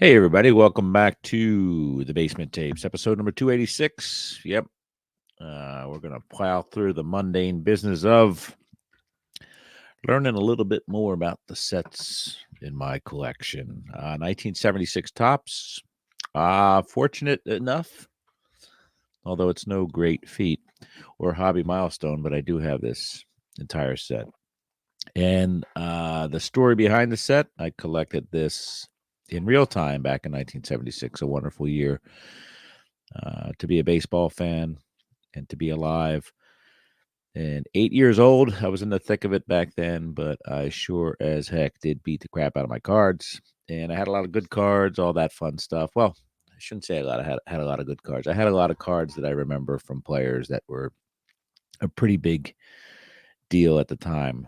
Hey, everybody. Welcome back to the Basement Tapes, episode number 286. Yep. We're going to plow through the mundane business of learning a little bit more about the sets in my collection. 1976 tops. Fortunate enough, although it's no great feat or hobby milestone, but I do have this entire set. And the story behind the set, I collected this in real time back in 1976, a wonderful year to be a baseball fan and to be alive. And 8 years old, I was in the thick of it back then, but I sure as heck did beat the crap out of my cards. And I had a lot of good cards, all that fun stuff. Well, I shouldn't say a lot. I had a lot of good cards. I had a lot of cards that I remember from players that were a pretty big deal at the time.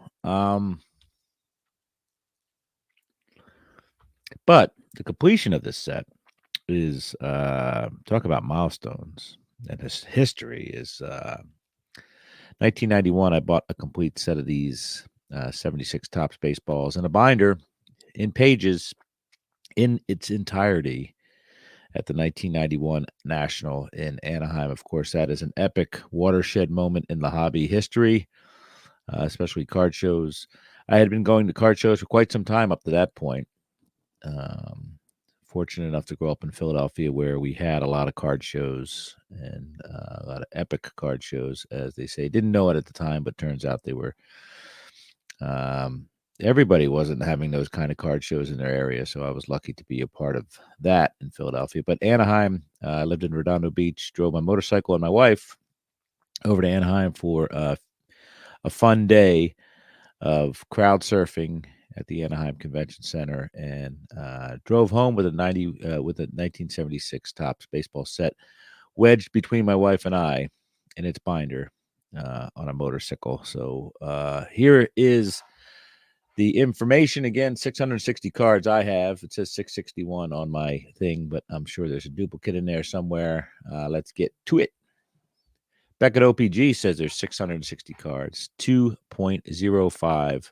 But the completion of this set is talk about milestones and this history is 1991. I bought a complete set of these 76 Tops baseballs and a binder in pages in its entirety at the 1991 National in Anaheim. Of course, that is an epic watershed moment in the hobby history, especially card shows. I had been going to card shows for quite some time up to that point. Um, Fortunate enough to grow up in Philadelphia where we had a lot of card shows and a lot of epic card shows, as they say. Didn't know it at the time, but turns out they were. Um, Everybody wasn't having those kind of card shows in their area, so I was lucky to be a part of that in Philadelphia. But Anaheim, I lived in Redondo Beach, drove my motorcycle and my wife over to Anaheim for a fun day of crowd surfing at the Anaheim Convention Center, and drove home with a 1976 Tops baseball set wedged between my wife and I in its binder on a motorcycle. So here is the information again. 660 cards I have. It says 661 on my thing, but I'm sure there's a duplicate in there somewhere. Let's get to it. Beckett OPG says there's 660 cards, $2.05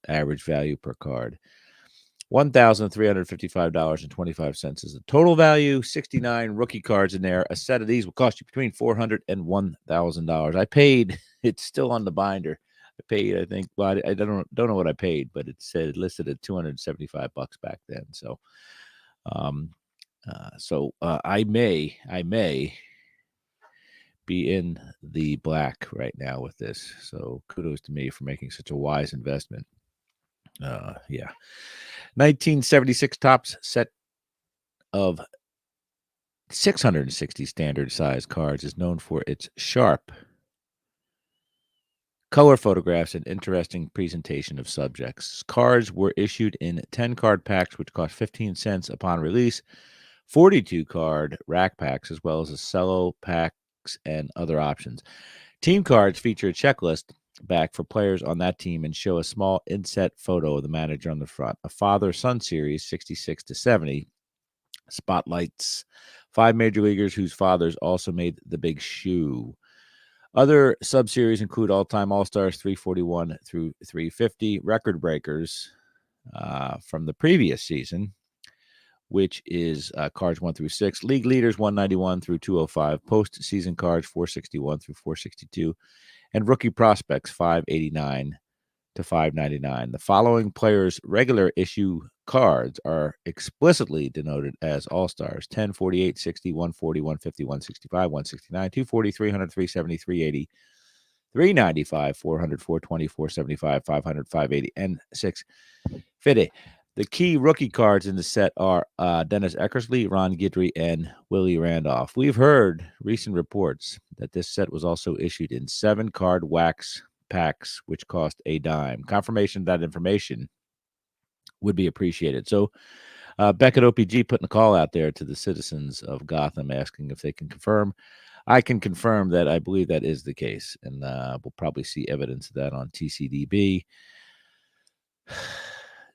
average value per card. $1,355.25 is the total value. 69 rookie cards in there. A set of these will cost you between $400 and $1,000. I paid. It's still on the binder. I paid. I think. Well, I don't know what I paid, but it said listed at $275 back then. So, I may be in the black right now with this. So kudos to me for making such a wise investment. Yeah. 1976 Tops set of 660 standard size cards is known for its sharp color photographs and interesting presentation of subjects. Cards were issued in 10 card packs, which cost 15 cents upon release, 42 card rack packs, as well as a cello packs and other options. Team cards feature a checklist back for players on that team and show a small inset photo of the manager on the front. A father-son series, 66 to 70, spotlights 5 major leaguers whose fathers also made the big shoe. Other subseries include all-time All-Stars 341 through 350, record breakers from the previous season, which is cards 1 through 6, league leaders 191 through 205, postseason cards 461 through 462, and rookie prospects 589 to 599. The following players' regular issue cards are explicitly denoted as All-Stars: 10, 48, 60, 140, 150, 165, 169, 240, 300, 370, 380, 395, 400, 420, 475, 500, 580, and 650. The key rookie cards in the set are Dennis Eckersley, Ron Guidry, and Willie Randolph. We've heard recent reports that this set was also issued in 7-card wax packs, which cost a dime. Confirmation of that information would be appreciated. So, Beckett OPG putting a call out there to the citizens of Gotham asking if they can confirm. I can confirm that I believe that is the case, and we'll probably see evidence of that on TCDB.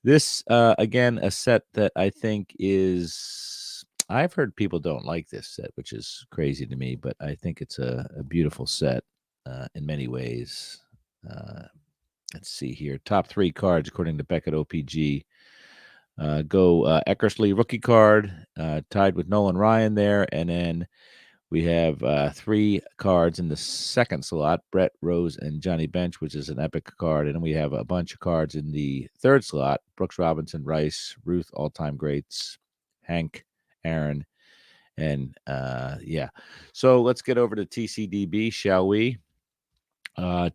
This, again, a set that I think is. I've heard people don't like this set, which is crazy to me, but I think it's a beautiful set in many ways. Let's see here. Top 3 cards, according to Beckett OPG. Eckersley rookie card, tied with Nolan Ryan there. And then we have 3 cards in the second slot, Brett, Rose, and Johnny Bench, which is an epic card. And then we have a bunch of cards in the third slot, Brooks Robinson, Rice, Ruth, all-time greats, Hank, Aaron, and yeah. So let's get over to TCDB, shall we?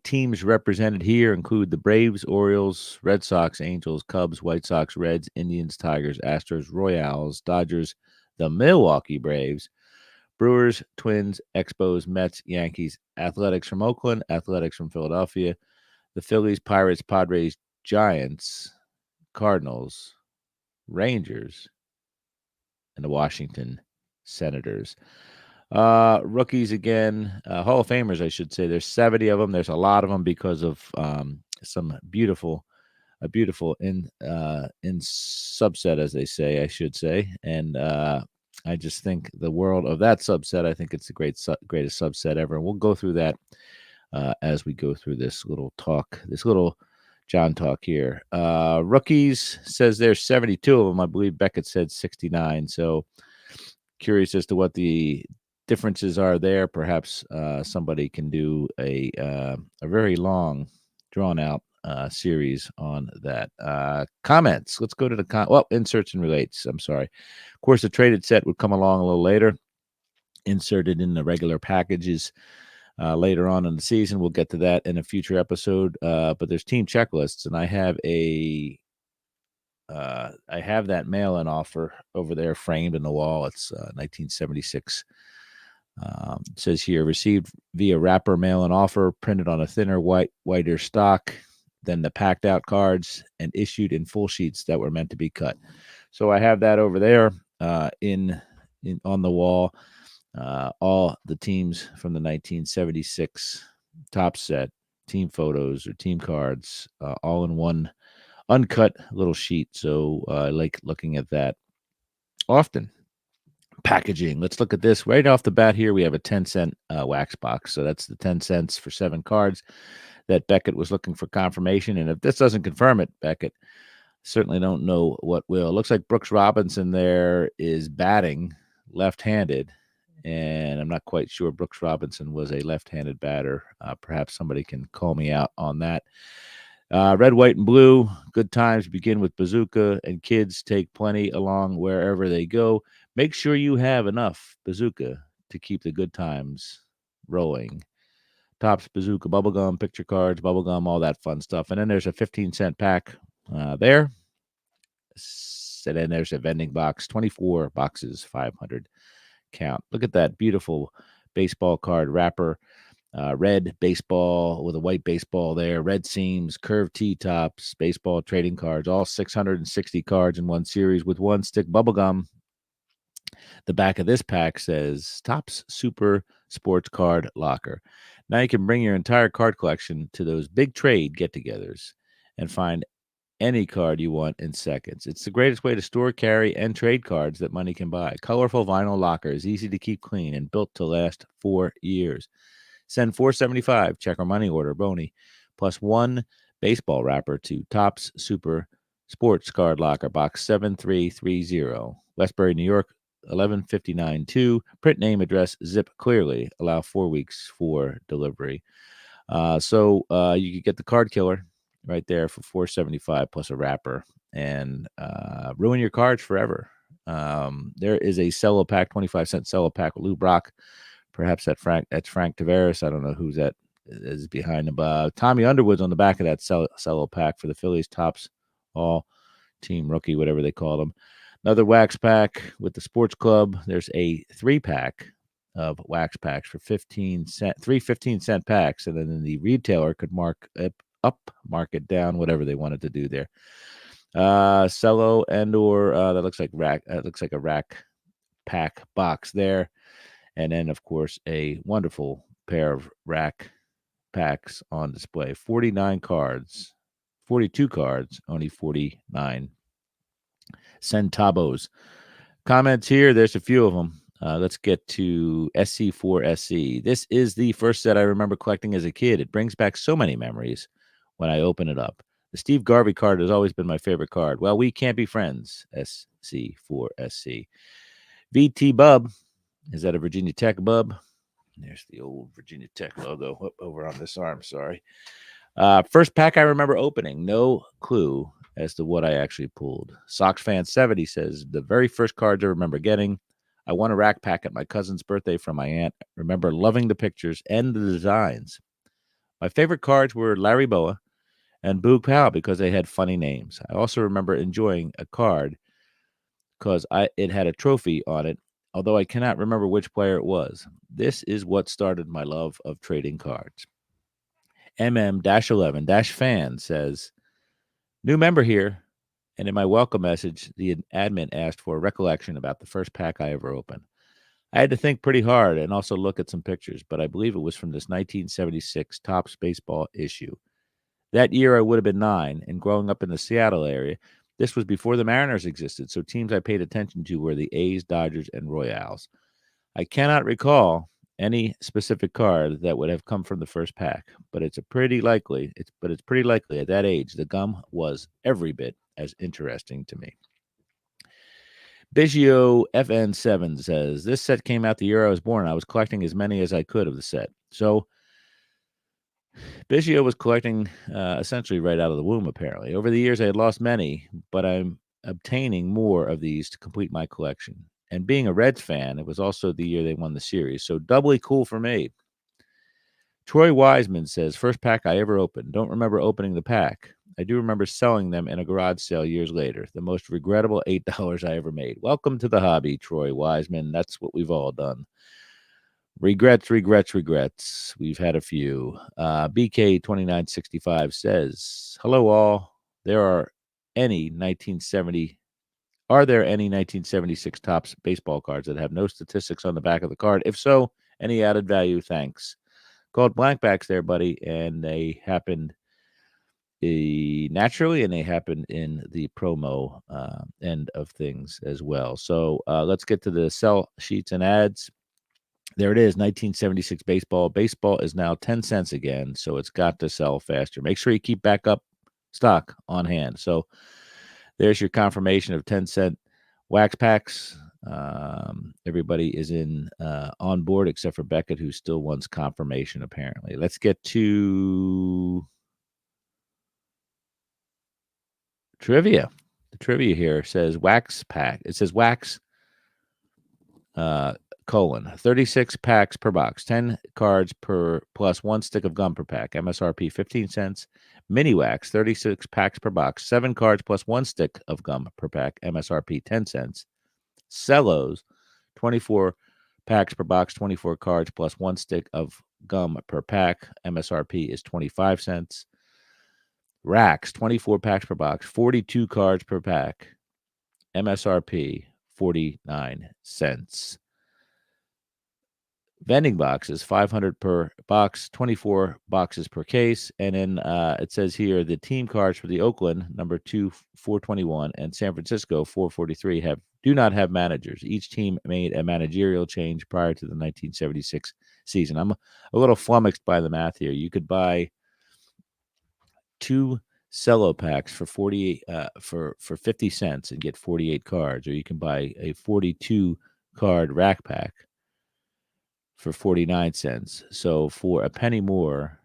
Teams represented here include the Braves, Orioles, Red Sox, Angels, Cubs, White Sox, Reds, Indians, Tigers, Astros, Royals, Dodgers, the Milwaukee Braves, Brewers, Twins, Expos, Mets, Yankees, Athletics from Oakland, Athletics from Philadelphia, the Phillies, Pirates, Padres, Giants, Cardinals, Rangers, and the Washington Senators. Rookies again, Hall of Famers, I should say. There's 70 of them. There's a lot of them because of some a beautiful in subset, as they say, I should say. And I just think the world of that subset, I think it's the greatest subset ever. And we'll go through that as we go through this little talk, this little John talk here. Rookies says there's 72 of them. I believe Beckett said 69. So curious as to what the differences are there. Perhaps somebody can do a very long, drawn out series on that. Comments. Let's go to the inserts and relates. I'm sorry. Of course, the traded set would come along a little later, inserted in the regular packages later on in the season. We'll get to that in a future episode. But there's team checklists, and I have that mail-in offer over there framed in the wall. It's 1976. It says here, received via wrapper mail-in offer, printed on a thinner whiter stock than the packed out cards, and issued in full sheets that were meant to be cut. So I have that over there in on the wall. All the teams from the 1976 top set, team photos or team cards, all in one uncut little sheet. So I like looking at that often. Packaging. Let's look at this right off the bat here. We have a 10-cent wax box. So that's the 10 cents for 7 cards that Beckett was looking for confirmation. And if this doesn't confirm it, Beckett, certainly don't know what will. It looks like Brooks Robinson there is batting left-handed. And I'm not quite sure Brooks Robinson was a left-handed batter. Perhaps somebody can call me out on that. Red, white, and blue. Good times begin with Bazooka, and kids take plenty along wherever they go. Make sure you have enough Bazooka to keep the good times rolling. Topps Bazooka bubblegum, picture cards, bubblegum, all that fun stuff. And then there's a 15-cent pack there. And then there's a vending box, 24 boxes, 500 count. Look at that beautiful baseball card wrapper. Red baseball with a white baseball there, red seams, curved T-tops, baseball trading cards, all 660 cards in one series with one stick bubblegum. The back of this pack says Topps Super Sports Card Locker. Now you can bring your entire card collection to those big trade get-togethers and find any card you want in seconds. It's the greatest way to store, carry, and trade cards that money can buy. Colorful vinyl lockers, easy to keep clean, and built to last 4 years. Send $4.75, check or money order, Boney, plus 1 baseball wrapper to Topps Super Sports Card Locker, Box 7330, Westbury, New York, 11592. Print name, address, zip clearly. Allow 4 weeks for delivery. So you could get the card killer right there for $4.75 plus a wrapper and ruin your cards forever. There is a cello pack, 25-cent cello pack with Lou Brock. Perhaps that's Frank Tavares. I don't know who's that is behind him. Tommy Underwood's on the back of that cello pack for the Phillies. Topps all team rookie, whatever they call them. Another wax pack with the sports club. There's a 3-pack of wax packs for 15 cent, 3 15-cent packs. And then the retailer could mark it down, whatever they wanted to do there. Cello and or that looks like a rack pack box there. And then, of course, a wonderful pair of rack packs on display. 49 cards, 42 cards, only 49 centavos. Comments here. There's a few of them. Let's get to SC4SC. This is the first set I remember collecting as a kid. It brings back so many memories when I open it up. The Steve Garvey card has always been my favorite card. Well, we can't be friends. SC4SC. VT Bub. Is that a Virginia Tech bub? There's the old Virginia Tech logo over on this arm. Sorry. First pack I remember opening. No clue as to what I actually pulled. Sox Fan 70 says the very first cards I remember getting. I won a rack pack at my cousin's birthday from my aunt. I remember loving the pictures and the designs. My favorite cards were Larry Boa and Boog Powell because they had funny names. I also remember enjoying a card because it had a trophy on it, although I cannot remember which player it was. This is what started my love of trading cards. MM-11-fan says, new member here. And in my welcome message, the admin asked for a recollection about the first pack I ever opened. I had to think pretty hard and also look at some pictures, but I believe it was from this 1976 Topps Baseball issue. That year, I would have been 9, and growing up in the Seattle area, this was before the Mariners existed, so teams I paid attention to were the A's, Dodgers, and Royals. I cannot recall any specific card that would have come from the first pack, but it's pretty likely at that age the gum was every bit as interesting to me. Biggio FN7 says, this set came out the year I was born. I was collecting as many as I could of the set. So Biggio was collecting essentially right out of the womb, apparently. Over the years, I had lost many, but I'm obtaining more of these to complete my collection. And being a Reds fan, it was also the year they won the series, so doubly cool for me. Troy Wiseman says, first pack I ever opened. Don't remember opening the pack. I do remember selling them in a garage sale years later. The most regrettable $8 I ever made. Welcome to the hobby, Troy Wiseman. That's what we've all done. Regrets. We've had a few. BK2965 says, hello all. Are there any 1976 Topps baseball cards that have no statistics on the back of the card? If so, any added value? Thanks. Called blankbacks there, buddy, and they happened naturally, and they happened in the promo end of things as well. So let's get to the sell sheets and ads. There it is, 1976 baseball. Baseball is now 10 cents again, so it's got to sell faster. Make sure you keep backup stock on hand. So there's your confirmation of 10-cent wax packs. Everybody is on board except for Beckett, who still wants confirmation, apparently. Let's get to trivia. The trivia here says wax pack. It says wax, 36 packs per box, 10 cards per plus 1 stick of gum per pack. MSRP 15 cents. Mini wax, 36 packs per box, 7 cards plus 1 stick of gum per pack. MSRP 10 cents. Cellos, 24 packs per box, 24 cards plus 1 stick of gum per pack. MSRP is 25 cents. Racks, 24 packs per box, 42 cards per pack. MSRP 49 cents. Vending boxes, 500 per box, 24 boxes per case. And then it says here the team cards for the Oakland, number 2, 421, and San Francisco, 443, do not have managers. Each team made a managerial change prior to the 1976 season. I'm a little flummoxed by the math here. You could buy 2 cello packs for 50 cents and get 48 cards, or you can buy a 42 card rack pack for 49 cents. So for a penny more,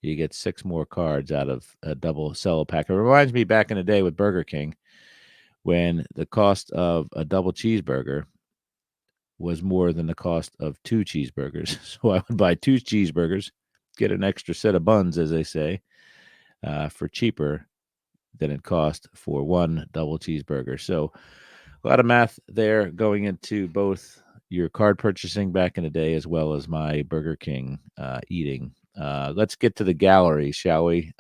you get 6 more cards out of a double cello pack. It reminds me back in the day with Burger King when the cost of a double cheeseburger was more than the cost of 2 cheeseburgers. So I would buy 2 cheeseburgers, get an extra set of buns, as they say, for cheaper than it cost for 1 double cheeseburger. So a lot of math there going into both your card purchasing back in the day as well as my Burger King eating. Let's get to the gallery, shall we?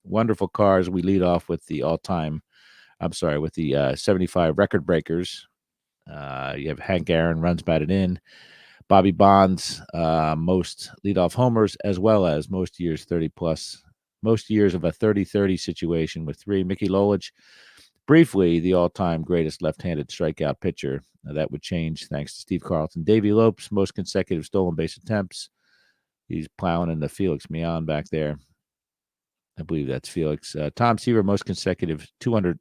Wonderful cars. We lead off with the with the 75 record breakers. You have Hank Aaron runs batted in, Bobby Bonds, most leadoff homers, as well as most years of a 30-30 situation with 3. Mickey Lolich, briefly the all-time greatest left-handed strikeout pitcher. That would change thanks to Steve Carlton. Davey Lopes, most consecutive stolen base attempts. He's plowing into Felix Millan back there. I believe that's Felix. Tom Seaver, most consecutive 200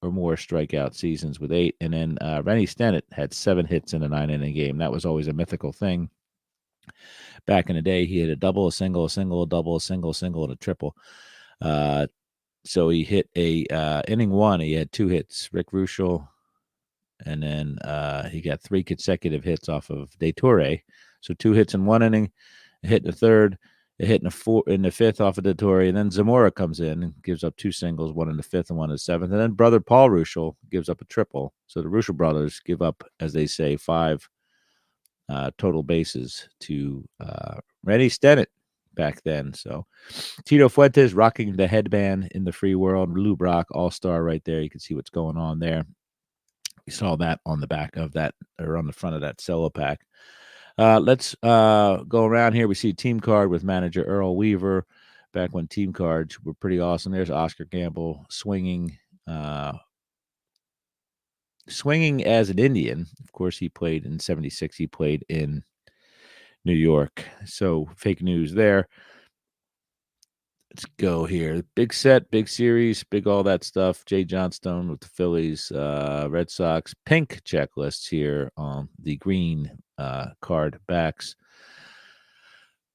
or more strikeout seasons with 8. And then Rennie Stennett had 7 hits in a 9-inning game. That was always a mythical thing. Back in the day, he had a double, a single, a single, a double, a single, a single, and a triple. So he hit a inning 1. He had 2 hits. Rick Ruschel, and then he got 3 consecutive hits off of De Torre. So 2 hits in 1 inning, a hit in the third, a hit in the fifth off of De Torre, and then Zamora comes in and gives up 2 singles, 1 in the fifth and 1 in the seventh, and then brother Paul Ruschel gives up a triple. So the Ruschel brothers give up, as they say, 5 total bases to Rennie Stennett back then. So Tito Fuentes rocking the headband in the free world. Lou Brock, all-star right there. You can see what's going on there. You saw that on the back of that, or on the front of that cello pack. Let's go around here. We see team card with manager Earl Weaver. Back when team cards were pretty awesome. There's Oscar Gamble swinging as an Indian. Of course, he played in 76. He played in New York. So fake news there. Let's go here. Big set, big series, big all that stuff. Jay Johnstone with the Phillies, Red Sox. Pink checklists here on the green card backs.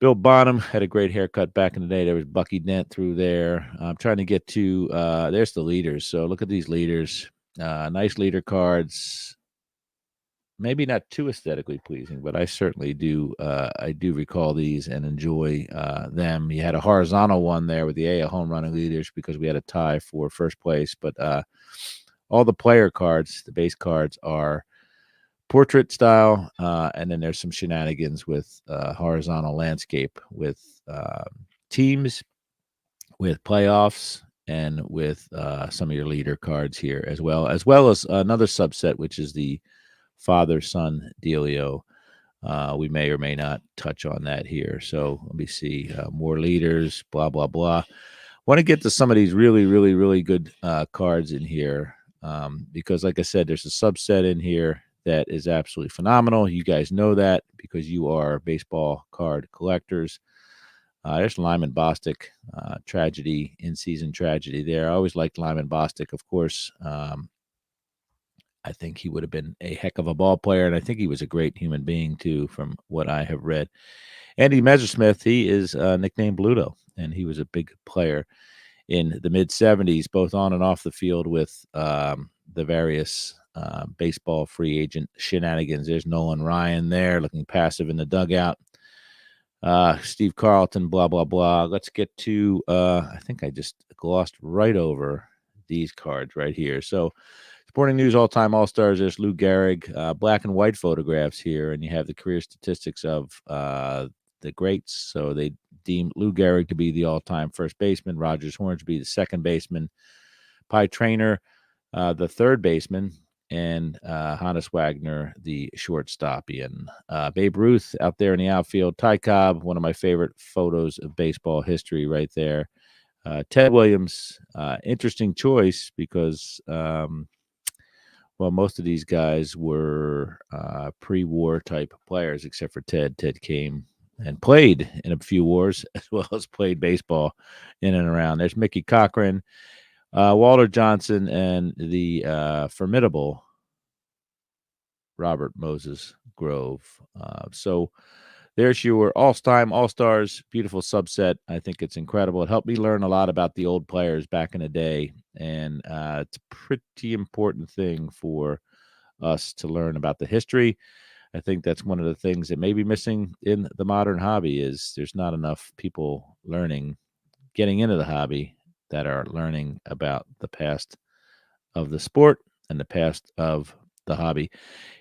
Bill Bonham had a great haircut back in the day. There was Bucky Dent through there. I'm trying to get to there's the leaders. So look at these leaders. Nice leader cards. Maybe not too aesthetically pleasing, but I certainly do. I do recall these and enjoy them. You had a horizontal one there with the AL home running leaders because we had a tie for first place. But all the player cards, the base cards, are portrait style, and then there's some shenanigans with horizontal landscape with teams, with playoffs, and with some of your leader cards here as well as another subset, which is the father-son dealio. We may or may not touch on that here. So let me see. More leaders, blah, blah, blah. Want to get to some of these really, really, really good cards in here because, like I said, there's a subset in here that is absolutely phenomenal. You guys know that because you are baseball card collectors. There's Lyman Bostic, tragedy, in-season tragedy there. I always liked Lyman Bostic, of course. I think he would have been a heck of a ball player, and I think he was a great human being, too, from what I have read. Andy Messersmith, he is nicknamed Bluto, and he was a big player in the mid-'70s, both on and off the field with the various baseball free agent shenanigans. There's Nolan Ryan there looking passive in the dugout. Steve Carlton, blah, blah, blah. Let's get to, I think I just glossed right over these cards right here. So Sporting News all-time all-stars, there's Lou Gehrig, black and white photographs here, and you have the career statistics of the greats. So they deemed Lou Gehrig to be the all-time first baseman, Rogers Hornsby the second baseman, Pie Traynor the third baseman, and Honus Wagner the shortstopian. Babe Ruth out there in the outfield, Ty Cobb, one of my favorite photos of baseball history right there. Ted Williams, interesting choice because most of these guys were pre-war type players, except for Ted. Ted came and played in a few wars as well as played baseball in and around. There's Mickey Cochran, Walter Johnson, and the formidable Robert Moses Grove. So there's your all-time all-stars, beautiful subset. I think it's incredible. It helped me learn a lot about the old players back in the day, and it's a pretty important thing for us to learn about the history. I think that's one of the things that may be missing in the modern hobby is there's not enough people getting into the hobby that are learning about the past of the sport and the past of the hobby.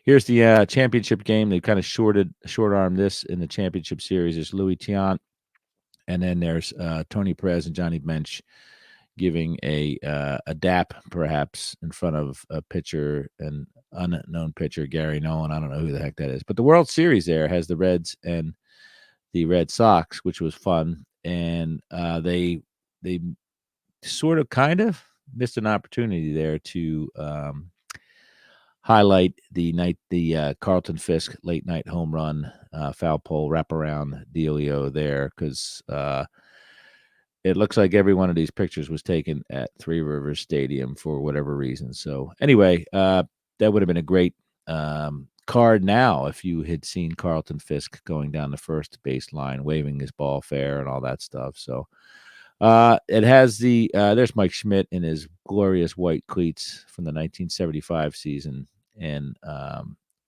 Here's the championship game. They kind of short-armed this in the championship series. There's Louis Tiant, and then there's Tony Perez and Johnny Bench giving a dap perhaps in front of a pitcher, an unknown pitcher, Gary Nolan. I don't know who the heck that is. But the World Series there has the Reds and the Red Sox, which was fun. And they sort of kind of missed an opportunity there to highlight the Carlton Fisk late night home run, foul pole wraparound dealio there because it looks like every one of these pictures was taken at Three Rivers Stadium for whatever reason. So anyway, that would have been a great card now if you had seen Carlton Fisk going down the first baseline, waving his ball fair and all that stuff. So it has there's Mike Schmidt in his glorious white cleats from the 1975 season, and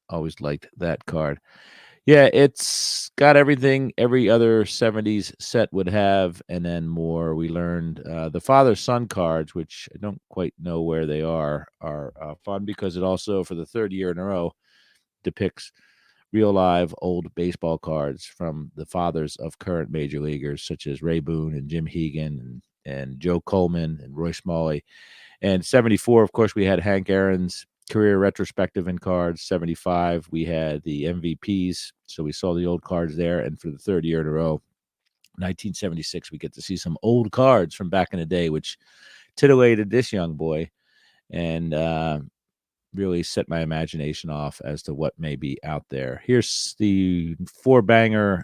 always liked that card. Yeah, it's got everything every other 70s set would have, and then more. We learned the father-son cards, which I don't quite know where they are fun because it also, for the third year in a row, depicts real live old baseball cards from the fathers of current major leaguers, such as Ray Boone and Jim Hegan and Joe Coleman and Roy Smalley. And 74, of course, we had Hank Aaron's career retrospective in cards. 75, we had the MVPs. So we saw the old cards there. And for the third year in a row, 1976, we get to see some old cards from back in the day, which titillated this young boy and really set my imagination off as to what may be out there. Here's the four banger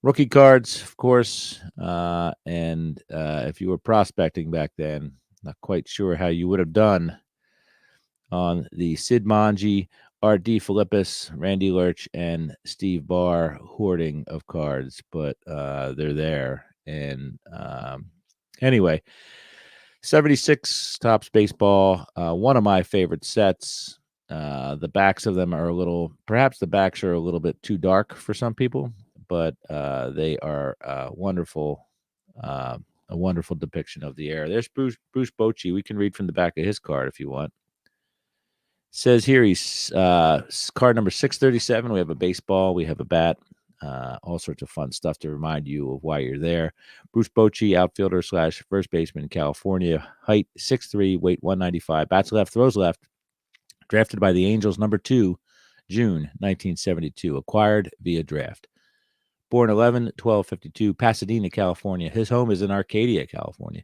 rookie cards, of course. And if you were prospecting back then, not quite sure how you would have done on the Sid Manji, Art D. Philippus, Randy Lurch, and Steve Barr hoarding of cards, but they're there. And anyway, 76 Topps Baseball, one of my favorite sets. The backs of them are perhaps the backs are a little bit too dark for some people, but they are wonderful, a wonderful depiction of the era. There's Bruce Bochy. We can read from the back of his card if you want. Says here he's card number 637. We have a baseball, we have a bat, all sorts of fun stuff to remind you of why you're there. Bruce Bochy, outfielder / first baseman, California. Height 6'3", weight 195. Bats left, throws left. Drafted by the Angels, number 2, June 1972. Acquired via draft. Born 11/12/52, Pasadena, California. His home is in Arcadia, California.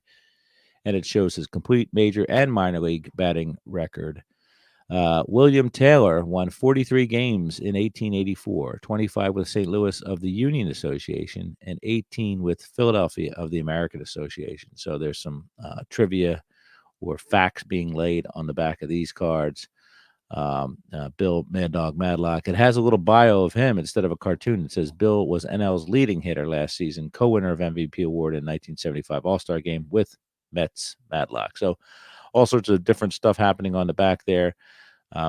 And it shows his complete major and minor league batting record. William Taylor won 43 games in 1884, 25 with St. Louis of the Union Association, and 18 with Philadelphia of the American Association. So there's some trivia or facts being laid on the back of these cards. Bill Mad Dog Madlock. It has a little bio of him instead of a cartoon. It says Bill was NL's leading hitter last season, co-winner of MVP award in 1975 All-Star Game with Mets Madlock. So all sorts of different stuff happening on the back there.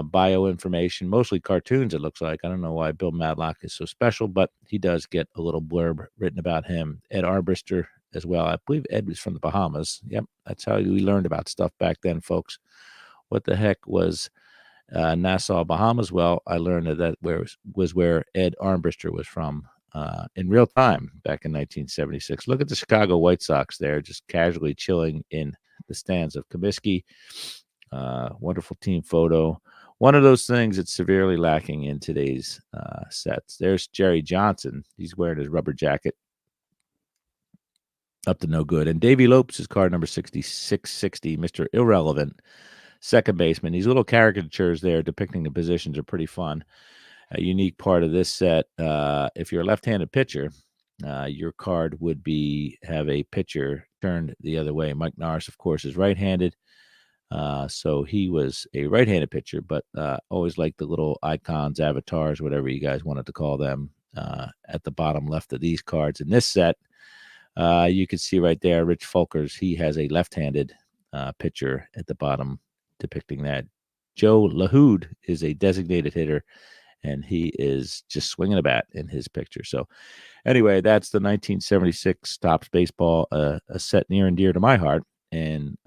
Bio information, mostly cartoons, it looks like. I don't know why Bill Madlock is so special, but he does get a little blurb written about him. Ed Armbruster as well. I believe Ed was from the Bahamas. Yep, that's how we learned about stuff back then, folks. What the heck was Nassau, Bahamas? Well, I learned that was where Ed Armbruster was from in real time back in 1976. Look at the Chicago White Sox there, just casually chilling in the stands of Comiskey. Wonderful team photo. One of those things that's severely lacking in today's sets. There's Jerry Johnson. He's wearing his rubber jacket. Up to no good. And Davey Lopes is card number 6660, Mr. Irrelevant, second baseman. These little caricatures there depicting the positions are pretty fun. A unique part of this set, if you're a left-handed pitcher, your card would have a pitcher turned the other way. Mike Norris, of course, is right-handed. So he was a right-handed pitcher, but always liked the little icons, avatars, whatever you guys wanted to call them, at the bottom left of these cards. In this set, you can see right there, Rich Folkers, he has a left-handed pitcher at the bottom depicting that. Joe LaHood is a designated hitter, and he is just swinging a bat in his picture. So anyway, that's the 1976 Topps Baseball, a set near and dear to my heart, and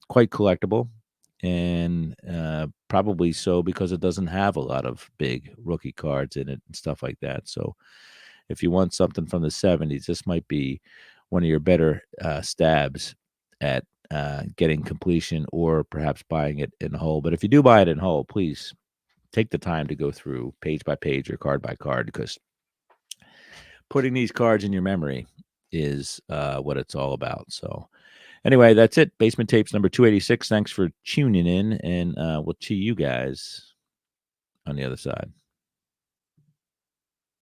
quite collectible, and probably so because it doesn't have a lot of big rookie cards in it and stuff like that. So if you want something from the 70s, this might be one of your better stabs at getting completion or perhaps buying it in whole. But if you do buy it in whole, please take the time to go through page by page or card by card, because putting these cards in your memory is what it's all about. So anyway, that's it. Basement Tapes number 286. Thanks for tuning in, and we'll see you guys on the other side.